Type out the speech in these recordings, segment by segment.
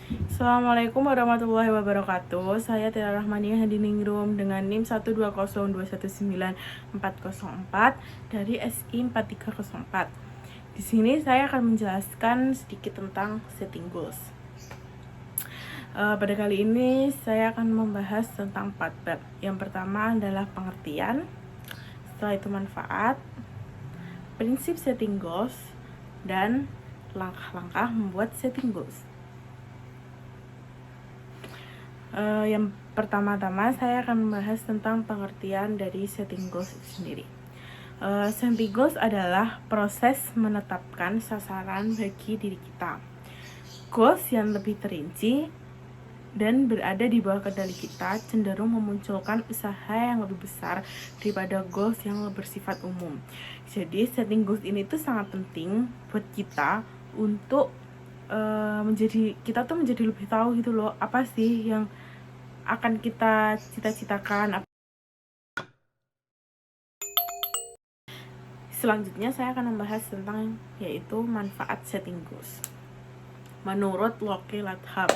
Assalamualaikum warahmatullahi wabarakatuh. Saya Tira Rahmaniah di Ningrum dengan NIM 12021919404 dari SI 4304. Di sini saya akan menjelaskan sedikit tentang setting goals. Pada kali ini saya akan membahas tentang 4 bab. Yang pertama adalah pengertian, setelah itu manfaat, prinsip setting goals, dan langkah-langkah membuat setting goals. Yang pertama-tama saya akan membahas tentang pengertian dari setting goals itu sendiri. Setting goals adalah proses menetapkan sasaran bagi diri kita. Goals yang lebih terinci dan berada di bawah kendali kita cenderung memunculkan usaha yang lebih besar daripada goals yang bersifat umum. Jadi setting goals ini tuh sangat penting buat kita untuk kita tuh menjadi lebih tahu gitu loh, apa sih yang akan kita cita-citakan. Selanjutnya saya akan membahas tentang yaitu manfaat setting goals. Menurut Locke Latham,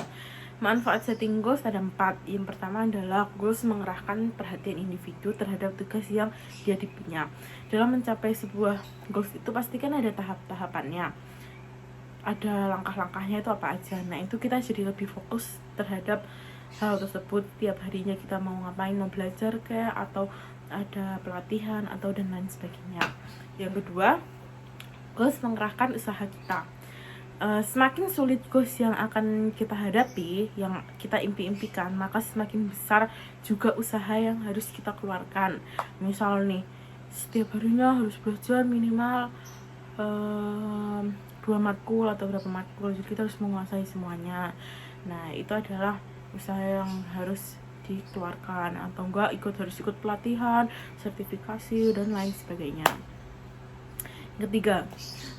manfaat setting goals ada 4. Yang pertama adalah goals mengerahkan perhatian individu terhadap tugas yang dia punya. Dalam mencapai sebuah goals itu pasti kan ada tahap-tahapannya, ada langkah-langkahnya itu apa aja. Nah itu kita jadi lebih fokus terhadap hal tersebut. Tiap harinya kita mau ngapain, mau belajar kayak atau ada pelatihan atau dan lain sebagainya. Yang kedua, goals mengerahkan usaha kita. Semakin sulit goals yang akan kita hadapi, yang kita impi-impikan, maka semakin besar juga usaha yang harus kita keluarkan. Misal nih, setiap harinya harus belajar minimal 2 matkul atau berapa matkul, jadi kita harus menguasai semuanya. Nah itu adalah usaha yang harus dikeluarkan, atau enggak harus ikut pelatihan, sertifikasi dan lain sebagainya. Ketiga,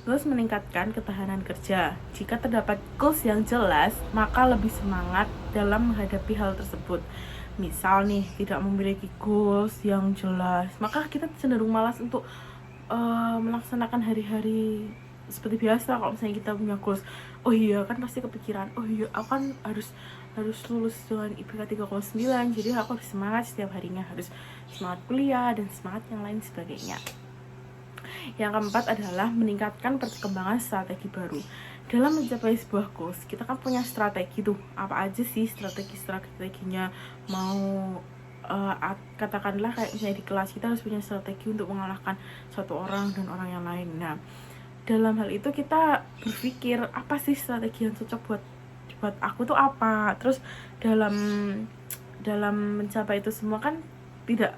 goals meningkatkan ketahanan kerja. Jika terdapat goals yang jelas, maka lebih semangat dalam menghadapi hal tersebut. Misal nih, tidak memiliki goals yang jelas, maka kita cenderung malas untuk melaksanakan hari-hari seperti biasa. Kalau misalnya kita punya goals, oh iya kan pasti kepikiran, oh iya aku kan harus lulus dengan IPK 3,9, jadi aku harus semangat setiap harinya, harus semangat kuliah dan semangat yang lain sebagainya. Yang keempat adalah meningkatkan perkembangan strategi baru. Dalam mencapai sebuah goals, kita kan punya strategi tuh. Apa aja sih strateginya? Mau katakanlah kayak misalnya di kelas kita harus punya strategi untuk mengalahkan satu orang dan orang yang lain. Nah, dalam hal itu kita berpikir apa sih strategi yang cocok buat aku tuh apa. Terus dalam mencapai itu semua kan tidak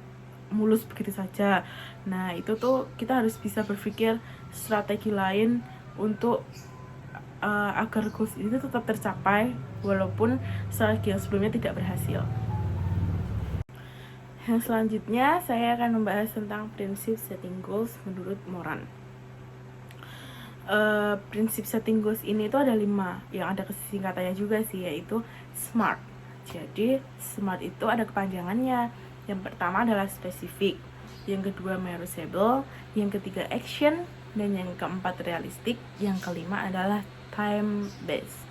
mulus begitu saja. Nah itu tuh kita harus bisa berpikir strategi lain untuk agar goals ini tetap tercapai walaupun strategi yang sebelumnya tidak berhasil. Yang selanjutnya saya akan membahas tentang prinsip setting goals menurut Moran. Prinsip setting goals ini itu ada 5 yang ada kesingkatannya juga sih, yaitu SMART. Jadi SMART itu ada kepanjangannya. Yang pertama adalah spesifik, yang kedua measurable, yang ketiga action, dan yang keempat realistic, yang kelima adalah time based.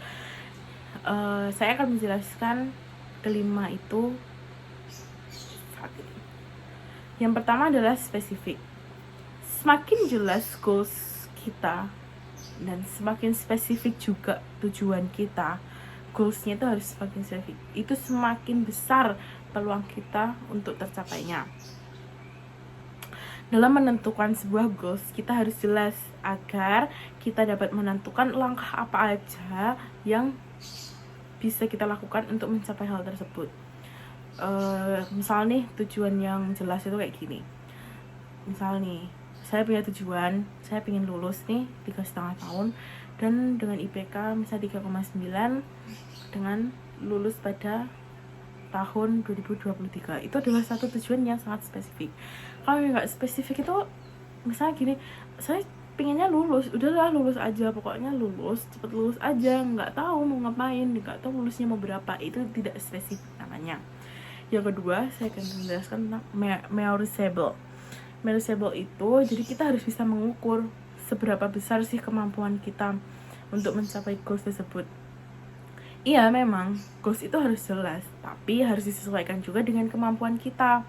Saya akan menjelaskan kelima itu saat ini. Yang pertama adalah spesifik. Semakin jelas goals kita dan semakin spesifik juga tujuan kita, goalsnya itu harus semakin spesifik, itu semakin besar peluang kita untuk tercapainya. Dalam menentukan sebuah goals, kita harus jelas agar kita dapat menentukan langkah apa aja yang bisa kita lakukan untuk mencapai hal tersebut. Misal nih, tujuan yang jelas itu kayak gini. Misal nih, saya punya tujuan, saya pengen lulus nih 3,5 tahun dan dengan IPK misalnya 3,9 dengan lulus pada tahun 2023. Itu adalah satu tujuan yang sangat spesifik. Kalau nggak spesifik itu misalnya gini, saya pengennya lulus, udahlah lulus aja, pokoknya lulus, cepet lulus aja, nggak tahu mau ngapain, nggak tahu lulusnya mau berapa, itu tidak spesifik namanya. Yang kedua, saya akan menjelaskan tentang measurable. Measurable itu jadi kita harus bisa mengukur seberapa besar sih kemampuan kita untuk mencapai goals tersebut. Iya, memang goals itu harus jelas, tapi harus disesuaikan juga dengan kemampuan kita.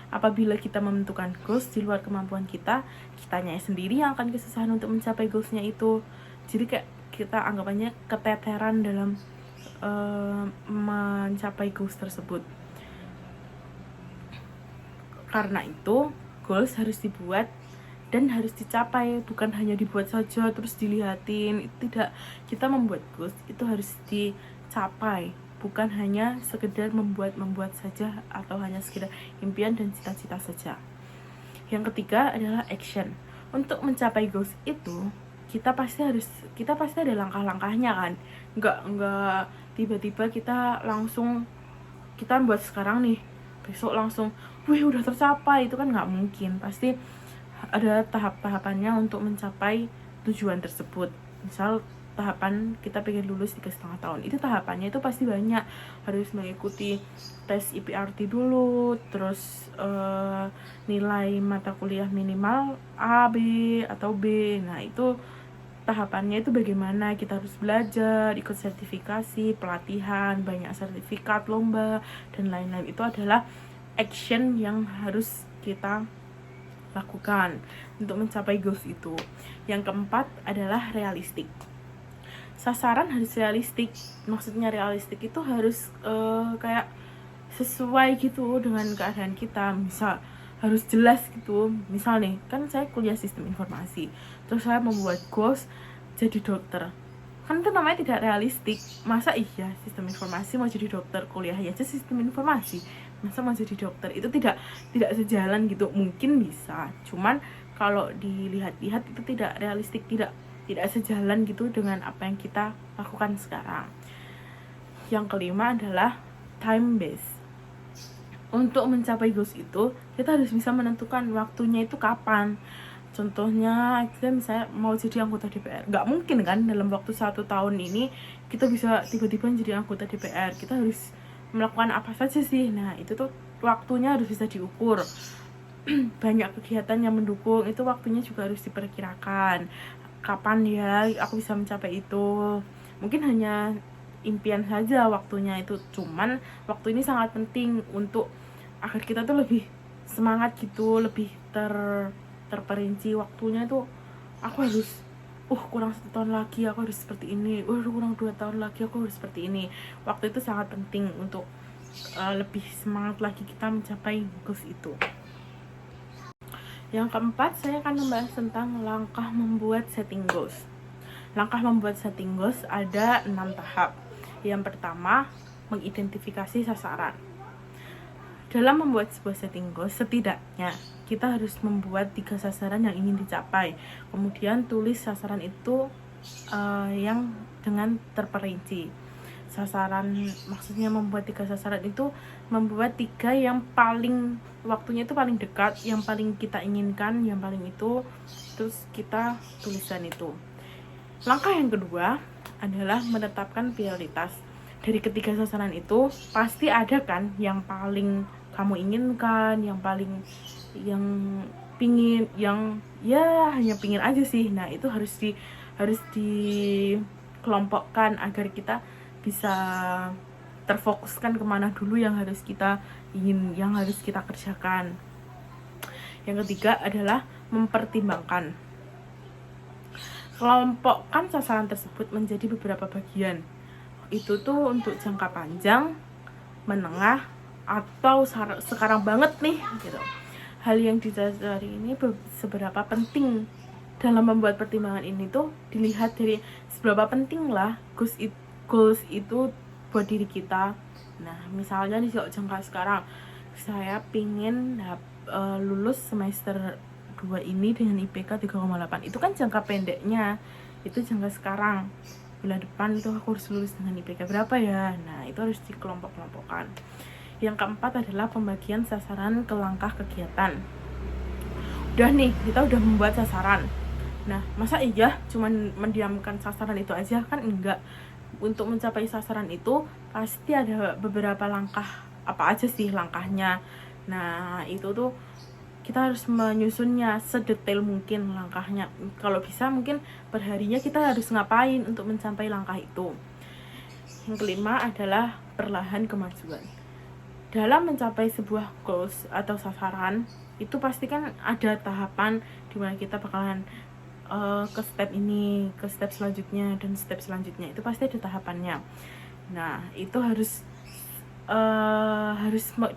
Apabila kita menentukan goals di luar kemampuan kita, kitanya sendiri yang akan kesusahan untuk mencapai goalsnya itu. Jadi kayak kita anggapannya keteteran dalam mencapai goals tersebut. Karena itu, goals harus dibuat dan harus dicapai, bukan hanya dibuat saja terus dilihatin. Tidak, kita membuat goals itu harus dicapai, bukan hanya sekedar membuat saja atau hanya sekedar impian dan cita-cita saja. Yang ketiga adalah action. Untuk mencapai goals itu kita pasti ada langkah-langkahnya kan. Enggak tiba-tiba kita langsung kita buat sekarang nih, besok langsung wih udah tercapai, itu kan nggak mungkin. Pasti ada tahap-tahapannya untuk mencapai tujuan tersebut. Misal tahapan kita pengen lulus 3,5 tahun, itu tahapannya itu pasti banyak. Harus mengikuti tes IPRT dulu, terus nilai mata kuliah minimal A, B, atau B. Nah itu tahapannya itu bagaimana, kita harus belajar, ikut sertifikasi, pelatihan, banyak sertifikat, lomba, dan lain-lain. Itu adalah action yang harus kita lakukan untuk mencapai goals itu. Yang keempat adalah realistik. Sasaran harus realistik. Maksudnya realistik itu harus kayak sesuai gitu dengan keadaan kita. Misal harus jelas gitu. Misal nih, kan saya kuliah sistem informasi, terus saya membuat goals jadi dokter. Kan itu namanya tidak realistik. Masa iya sistem informasi mau jadi dokter, kuliahnya aja sistem informasi, masa mau jadi dokter? Itu tidak sejalan gitu. Mungkin bisa, cuman kalau dilihat-lihat itu tidak realistik, tidak sejalan gitu dengan apa yang kita lakukan sekarang. Yang kelima adalah time based. Untuk mencapai goals itu kita harus bisa menentukan waktunya itu kapan. Contohnya kita misalnya mau jadi anggota DPR, nggak mungkin kan dalam waktu 1 tahun ini kita bisa tiba-tiba jadi anggota DPR. Kita harus melakukan apa saja sih. Nah itu tuh waktunya harus bisa diukur. Banyak kegiatan yang mendukung, itu waktunya juga harus diperkirakan. Kapan ya aku bisa mencapai itu. Mungkin hanya impian saja waktunya itu, cuman waktu ini sangat penting untuk agar kita tuh lebih semangat gitu, lebih terperinci waktunya itu. Aku harus kurang 1 tahun lagi aku harus seperti ini, kurang 2 tahun lagi aku harus seperti ini. Waktu itu sangat penting untuk lebih semangat lagi kita mencapai goals itu. Yang keempat, saya akan membahas tentang langkah membuat setting goals. Langkah membuat setting goals ada 6 tahap. Yang pertama, mengidentifikasi sasaran. Dalam membuat sebuah setting goals, setidaknya kita harus membuat 3 sasaran yang ingin dicapai. Kemudian tulis sasaran itu yang dengan terperinci. Sasaran, maksudnya membuat 3 sasaran itu membuat 3 yang paling waktunya itu paling dekat, yang paling kita inginkan, yang paling itu, terus kita tuliskan itu. Langkah yang kedua adalah menetapkan prioritas. Dari ketiga sasaran itu pasti ada kan yang paling kamu inginkan, yang pingin, yang ya hanya pingin aja sih. Nah itu harus dikelompokkan agar kita bisa terfokuskan kemana dulu yang harus kita ingin, yang harus kita kerjakan. Yang ketiga adalah mempertimbangkan. Kelompokkan sasaran tersebut menjadi beberapa bagian. Itu tuh untuk jangka panjang, menengah, atau sekarang banget nih gitu. Hal yang dicari ini seberapa penting. Dalam membuat pertimbangan ini tuh dilihat dari seberapa penting lah goals itu buat diri kita. Nah misalnya nih kalau jangka sekarang, saya pingin lulus semester 2 ini dengan IPK 3,8. Itu kan jangka pendeknya, itu jangka sekarang. Bulan depan itu aku harus lulus dengan IPK berapa ya. Nah itu harus dikelompok-kelompokkan. Yang keempat adalah pembagian sasaran ke langkah kegiatan. Udah nih, kita udah membuat sasaran. Nah masa iya cuman mendiamkan sasaran itu aja? Kan enggak. Untuk mencapai sasaran itu pasti ada beberapa langkah. Apa aja sih langkahnya? Nah itu tuh kita harus menyusunnya sedetail mungkin langkahnya. Kalau bisa mungkin perharinya kita harus ngapain untuk mencapai langkah itu. Yang kelima adalah perlahan kemajuan. Dalam mencapai sebuah goals atau sasaran, itu pasti kan ada tahapan dimana kita bakalan ke step ini, ke step selanjutnya, dan step selanjutnya. Itu pasti ada tahapannya. Nah, itu harus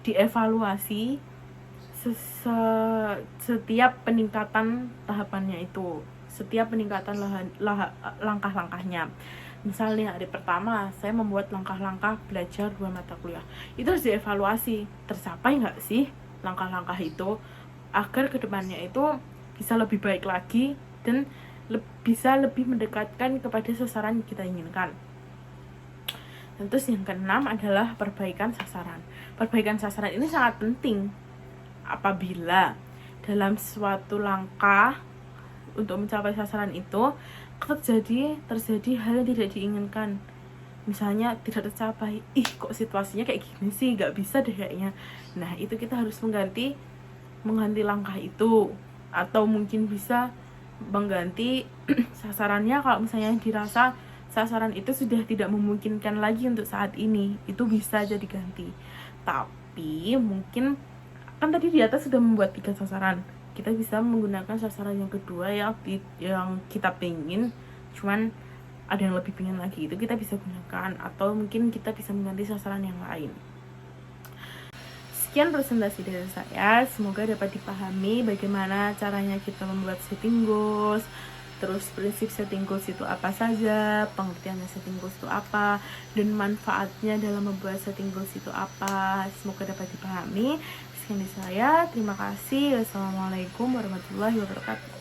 dievaluasi setiap peningkatan tahapannya itu, setiap peningkatan langkah-langkahnya. Misalnya hari pertama saya membuat langkah-langkah belajar 2 mata kuliah, itu harus dievaluasi, tercapai nggak sih langkah-langkah itu, agar kedepannya itu bisa lebih baik lagi dan bisa lebih mendekatkan kepada sasaran yang kita inginkan. Dan terus yang keenam adalah perbaikan sasaran. Perbaikan sasaran ini sangat penting apabila dalam suatu langkah untuk mencapai sasaran itu terjadi hal yang tidak diinginkan. Misalnya tidak tercapai, kok situasinya kayak gini sih, gak bisa deh kayaknya. Nah, itu kita harus mengganti langkah itu, atau mungkin bisa mengganti sasarannya. Kalau misalnya dirasa sasaran itu sudah tidak memungkinkan lagi untuk saat ini, itu bisa jadi ganti. Tapi mungkin kan tadi di atas sudah membuat 3 sasaran, kita bisa menggunakan sasaran yang kedua yang kita pengen, cuman ada yang lebih pengen lagi, itu kita bisa gunakan, atau mungkin kita bisa mengganti sasaran yang lain. Sekian presentasi dari saya, semoga dapat dipahami bagaimana caranya kita membuat setting goals, terus prinsip setting goals itu apa saja, pengertiannya setting goals itu apa, dan manfaatnya dalam membuat setting goals itu apa. Semoga dapat dipahami. Sekian dari saya, terima kasih. Wassalamualaikum warahmatullahi wabarakatuh.